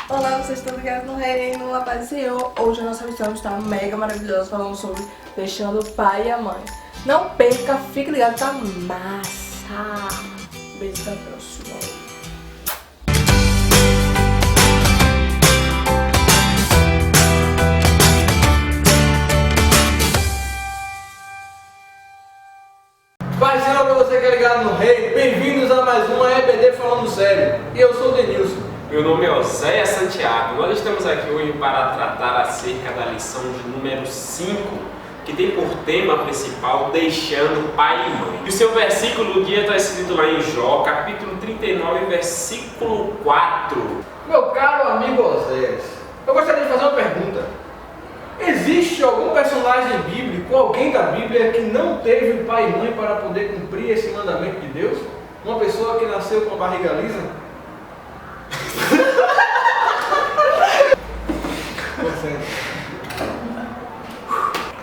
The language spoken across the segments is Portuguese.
Olá, vocês estão ligados no Reino, na paz do Senhor. Hoje a nossa missão está mega maravilhosa, falando sobre deixando o pai e a mãe. Não perca, fique ligado, tá massa. Beijo, até a próxima. Paz e Senhor, pra você que é ligado no Reino, bem-vindos a mais uma EBD Falando Sério. E eu sou o Denilson. Meu nome é Oséia Santiago. Nós estamos aqui hoje para tratar acerca da lição de número 5, que tem por tema principal deixando pai e mãe. E o seu versículo do dia está escrito lá em Jó, capítulo 39, versículo 4. Meu caro amigo Oséias, eu gostaria de fazer uma pergunta. Existe algum personagem bíblico, alguém da Bíblia que não teve pai e mãe para poder cumprir esse mandamento de Deus? Uma pessoa que nasceu com a barriga lisa?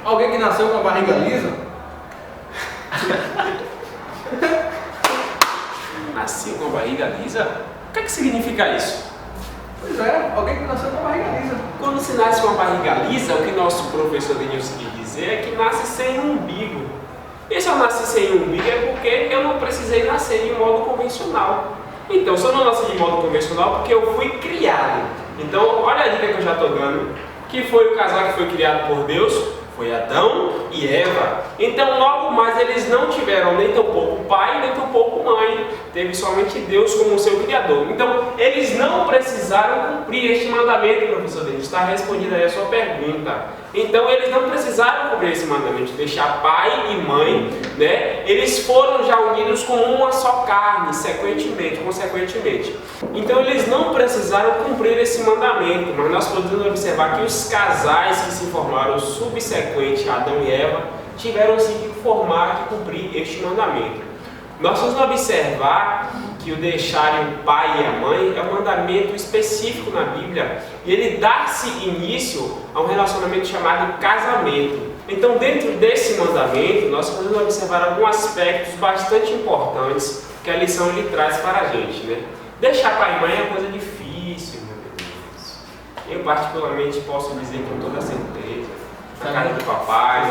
Alguém que nasceu com a barriga lisa? Nasceu com a barriga lisa? O que significa isso? Pois é, alguém que nasceu com a barriga lisa. Quando se nasce com a barriga lisa, o que nosso professor Denilson quis dizer é que nasce sem umbigo. E se eu nasci sem umbigo é porque eu não precisei nascer de modo convencional. Então, se eu não nasci de modo convencional, porque eu fui criado. Então, olha a dica que eu já estou dando. Que foi o casal que foi criado por Deus? Foi Adão e Eva. Então, logo mais, eles não tiveram nem tão pouco pai, nem tão pouco mãe. Teve somente Deus como seu criador. Então, eles não precisaram cumprir este mandamento, professor Denis. Está respondida aí a sua pergunta. Então, eles não precisaram cumprir esse mandamento, deixar pai e mãe, né? Eles foram já unidos como uma só carne, consequentemente. Então, eles não precisaram cumprir esse mandamento, mas nós podemos observar que os casais que se formaram subsequente a Adão e Eva tiveram sim que formar, que cumprir este mandamento. Nós vamos observar que o deixarem o pai e a mãe é um mandamento específico na Bíblia e ele dá-se início a um relacionamento chamado casamento. Então, dentro desse mandamento, nós podemos observar alguns aspectos bastante importantes que a lição ele traz para a gente, né? Deixar pai e mãe é uma coisa difícil, meu Deus. Eu particularmente posso dizer com toda certeza. Na casa de papai,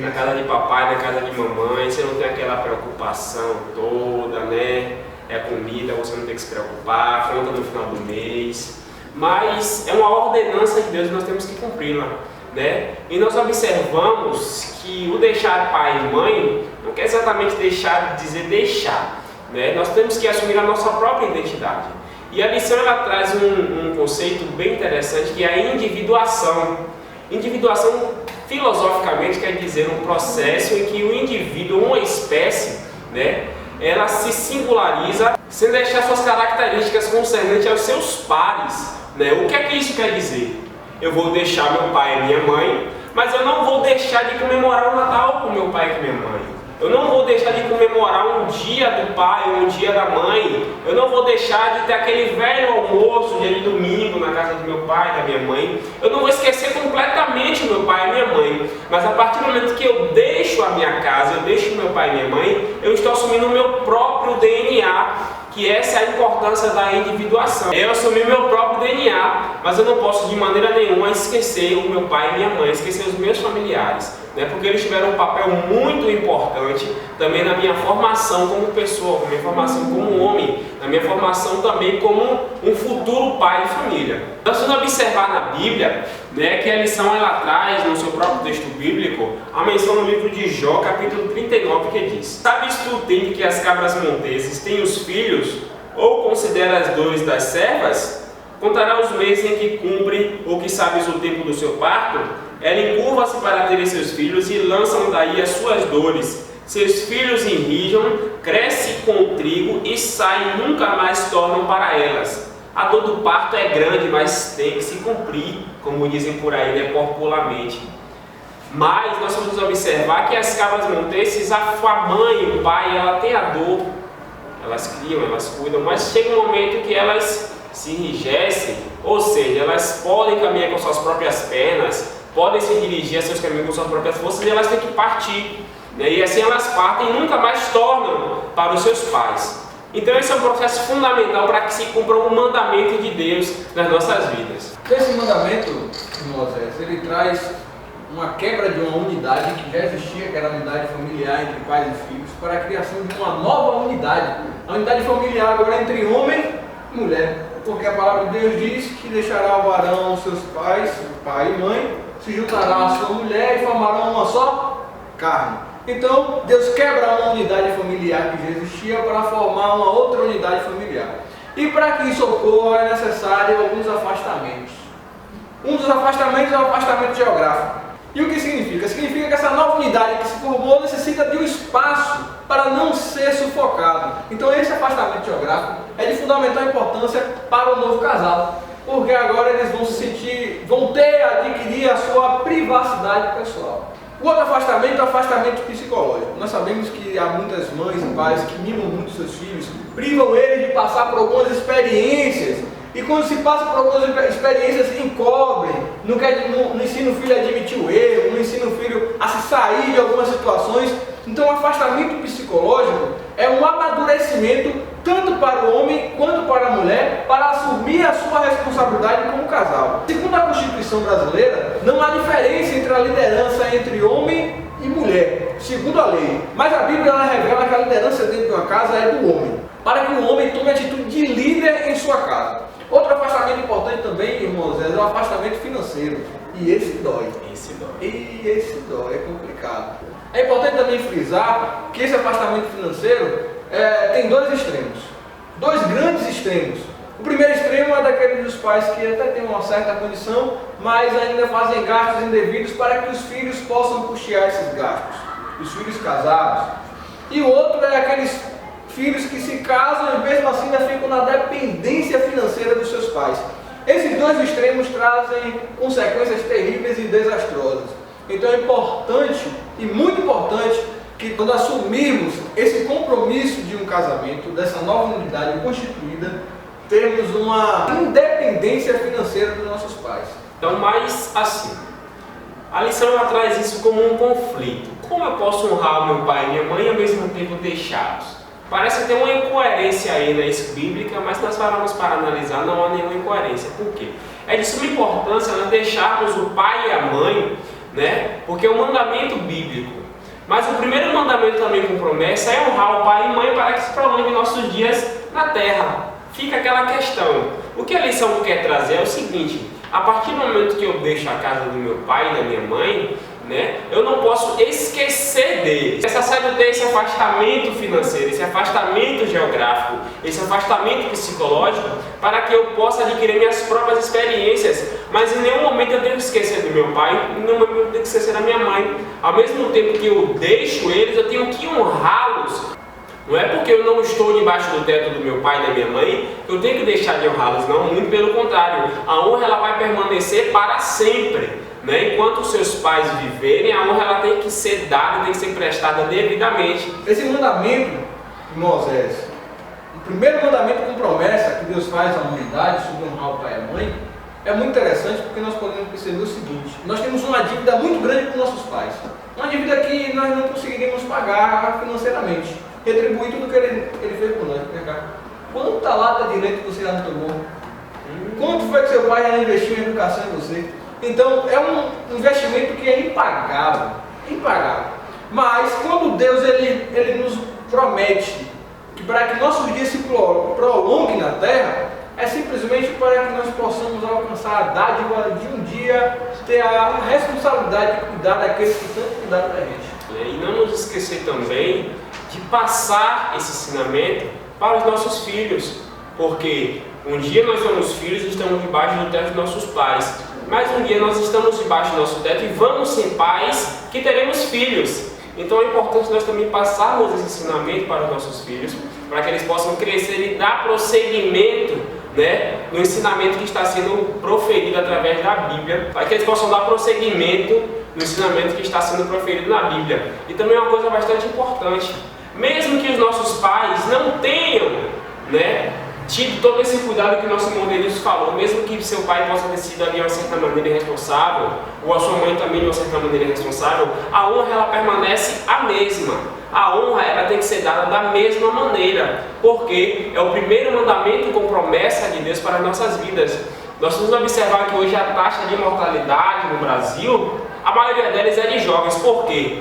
na casa de papai, na casa de mamãe, você não tem aquela preocupação toda, né? É comida, você não tem que se preocupar, conta no final do mês. Mas é uma ordenança de Deus e nós temos que cumpri-la, né? E nós observamos que o deixar pai e mãe não quer exatamente deixar de dizer deixar, né? Nós temos que assumir a nossa própria identidade. E a lição ela traz um conceito bem interessante que é a individuação. Individuação, filosoficamente, quer dizer um processo em que o indivíduo, uma espécie, né, ela se singulariza sem deixar suas características concernentes aos seus pares, né? O que é que isso quer dizer? Eu vou deixar meu pai e minha mãe, mas eu não vou deixar de comemorar o Natal com meu pai e com minha mãe. Eu não vou deixar de comemorar um dia do pai ou um dia da mãe. Eu não vou deixar de ter aquele velho almoço dia de domingo na casa do meu pai e da minha mãe. Eu não vou esquecer completamente o meu pai e minha mãe. Mas a partir do momento que eu deixo a minha casa, eu deixo meu pai e minha mãe, eu estou assumindo o meu próprio DNA, que essa é a importância da individuação. Eu assumi meu próprio DNA, mas eu não posso de maneira nenhuma esquecer o meu pai e minha mãe, esquecer os meus familiares, né? Porque eles tiveram um papel muito importante também na minha formação como pessoa, na minha formação como homem, na minha formação também como um futuro pai de família. Nós vamos observar na Bíblia, né, que a lição ela traz no seu próprio texto bíblico a menção no livro de Jó, capítulo 39, que diz: Sabes tu, tem que as cabras monteses têm os filhos, ou considera as dores das servas? Contará os meses em que cumpre, ou que sabes o tempo do seu parto? Ela encurva-se para terem seus filhos e lançam daí as suas dores. Seus filhos enrijam, cresce com o trigo e saem, nunca mais tornam para elas. A dor do parto é grande, mas tem que se cumprir, como dizem por aí, né, popularmente. Mas nós vamos observar que as cabras monteses, a mãe e o pai, ela tem a dor. Elas criam, elas cuidam, mas chega um momento que elas se enrijecem, ou seja, elas podem caminhar com suas próprias pernas, podem se dirigir a seus caminhos com suas próprias forças e elas têm que partir, né? E assim elas partem e nunca mais tornam para os seus pais. Então esse é um processo fundamental para que se cumpra o mandamento de Deus nas nossas vidas. Esse mandamento, Moisés, ele traz uma quebra de uma unidade que já existia, que era a unidade familiar entre pais e filhos, para a criação de uma nova unidade. A unidade familiar agora entre homem e mulher. Porque a palavra de Deus diz que deixará o varão seus pais, pai e mãe, se juntará à sua mulher e formarão uma só carne. Então, Deus quebra uma unidade familiar que já existia para formar uma outra unidade familiar. E para que isso ocorra é necessário alguns afastamentos. Um dos afastamentos é o afastamento geográfico. E o que significa? Significa que essa nova unidade que se formou necessita de um espaço para não ser sufocado. Então esse afastamento geográfico é de fundamental importância para o novo casal, porque agora eles vão ter a adquirir a sua privacidade pessoal. O outro afastamento é o afastamento psicológico. Nós sabemos que há muitas mães e pais que mimam muito seus filhos, privam eles de passar por algumas experiências. E quando se passa por algumas experiências, encobrem, não ensina o filho a admitir o erro, não ensina o filho a se sair de algumas situações. Então o afastamento psicológico é um amadurecimento tanto para o homem quanto para a mulher para assumir a sua responsabilidade como casal. Segundo a Constituição brasileira, não há diferença entre a liderança entre homem e mulher, segundo a lei. Mas a Bíblia ela revela que a liderança dentro de uma casa é do homem, para que o homem tome a atitude de líder em sua casa. Outro afastamento importante também, irmãos, é o afastamento financeiro. E esse dói. Esse dói, é complicado. É importante também frisar que esse afastamento financeiro tem dois extremos. Dois grandes extremos. O primeiro extremo é daqueles dos pais que até têm uma certa condição, mas ainda fazem gastos indevidos para que os filhos possam custear esses gastos. Os filhos casados. E o outro é aqueles filhos que se casam e mesmo assim ainda ficam na dependência financeira dos seus pais. Esses dois extremos trazem consequências terríveis e desastrosas. Então é importante e muito importante que quando assumirmos esse compromisso de um casamento, dessa nova unidade constituída, temos uma independência financeira dos nossos pais. Então, mais assim, a lição ela traz isso como um conflito. Como eu posso honrar o meu pai e minha mãe e ao mesmo tempo deixá-los? Parece ter uma incoerência aí na isso bíblica, mas nós paramos para analisar, não há nenhuma incoerência. Por quê? É de suma importância nós deixarmos o pai e a mãe, né? Porque é um mandamento bíblico. Mas o primeiro mandamento também com promessa é honrar o pai e mãe para que se prolongue nossos dias na terra. Fica aquela questão. O que a lição quer trazer é o seguinte: a partir do momento que eu deixo a casa do meu pai e da minha mãe, né, eu não posso esquecer deles. É necessário ter esse afastamento financeiro, esse afastamento geográfico, esse afastamento psicológico para que eu possa adquirir minhas próprias experiências. Mas em nenhum momento eu tenho que esquecer do meu pai, em nenhum momento eu tenho que esquecer da minha mãe. Ao mesmo tempo que eu deixo eles, eu tenho que honrá-los. Não é porque eu não estou debaixo do teto do meu pai e da minha mãe que eu tenho que deixar de honrá-los, não, muito pelo contrário. A honra ela vai permanecer para sempre. Né? Enquanto os seus pais viverem, a honra ela tem que ser dada, tem que ser prestada devidamente. Esse mandamento de Moisés, o primeiro mandamento com promessa que Deus faz à humanidade sobre honrar o pai e a mãe, é muito interessante porque nós podemos perceber o seguinte: nós temos uma dívida muito grande com nossos pais, uma dívida que nós não conseguiríamos pagar financeiramente, retribuir tudo que ele fez por nós. Quanta lata de leite você já não tomou? Quanto foi que seu pai já investiu em educação em você? Então é um investimento que é impagável, impagável. Mas quando Deus ele nos promete que para que nossos dias se prolonguem na terra, é simplesmente para que nós possamos alcançar a dádiva de um dia ter a responsabilidade de cuidar daqueles que tanto cuidaram da gente. E não nos esquecer também de passar esse ensinamento para os nossos filhos, porque um dia nós somos filhos e estamos debaixo do teto dos nossos pais. Mas um dia nós estamos debaixo do nosso teto e vamos ser pais que teremos filhos. Então é importante nós também passarmos esse ensinamento para os nossos filhos, para que eles possam crescer e dar prosseguimento, né, no ensinamento que está sendo proferido através da Bíblia, para que eles possam dar prosseguimento no ensinamento que está sendo proferido na Bíblia. E também uma coisa bastante importante: mesmo que os nossos pais não tenham, né, tido todo esse cuidado que o nosso irmão Denilson falou, mesmo que seu pai possa ter sido ali de uma certa maneira irresponsável, ou a sua mãe também de uma certa maneira irresponsável, a honra ela permanece a mesma. A honra ela tem que ser dada da mesma maneira, porque é o primeiro mandamento com promessa de Deus para as nossas vidas. Nós vamos observar que hoje a taxa de mortalidade no Brasil, a maioria deles é de jovens. Por quê?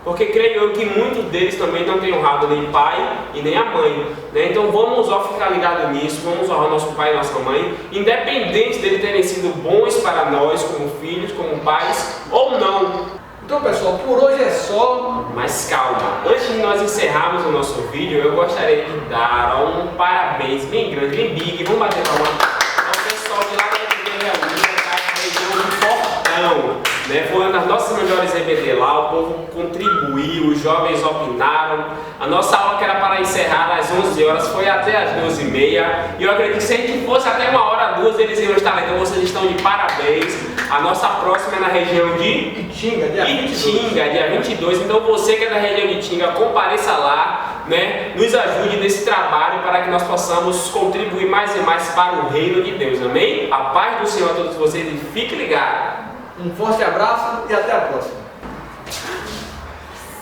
Porque creio eu que muitos deles também não têm honrado nem pai e nem a mãe, né? Então vamos ficar ligados nisso, vamos honrar nosso pai e nossa mãe, independente deles terem sido bons para nós, como filhos, como pais, ou não. Então pessoal, por hoje é só. Mas calma, antes de nós encerrarmos o nosso vídeo, eu gostaria de dar um parabéns bem grande, bem big, vamos bater palma ao pessoal de lá da EBD Realinha, da região do Fortão. Foi uma das nossas melhores EBD lá, o povo contribuiu, os jovens opinaram. A nossa aula que era para encerrar às 11 horas foi até às 12h30. E eu acredito que se a gente fosse até 1h, 2, eles iam estar lá. Então vocês estão de parabéns. A nossa próxima é na região de Itinga, dia 22. Então você que é da região de Itinga, compareça lá, né? Nos ajude nesse trabalho para que nós possamos contribuir mais e mais para o reino de Deus. Amém? A paz do Senhor a todos vocês e fique ligado. Um forte abraço e até a próxima.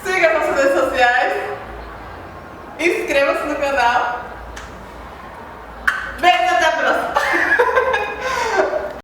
Siga nossas redes sociais. Inscreva-se no canal.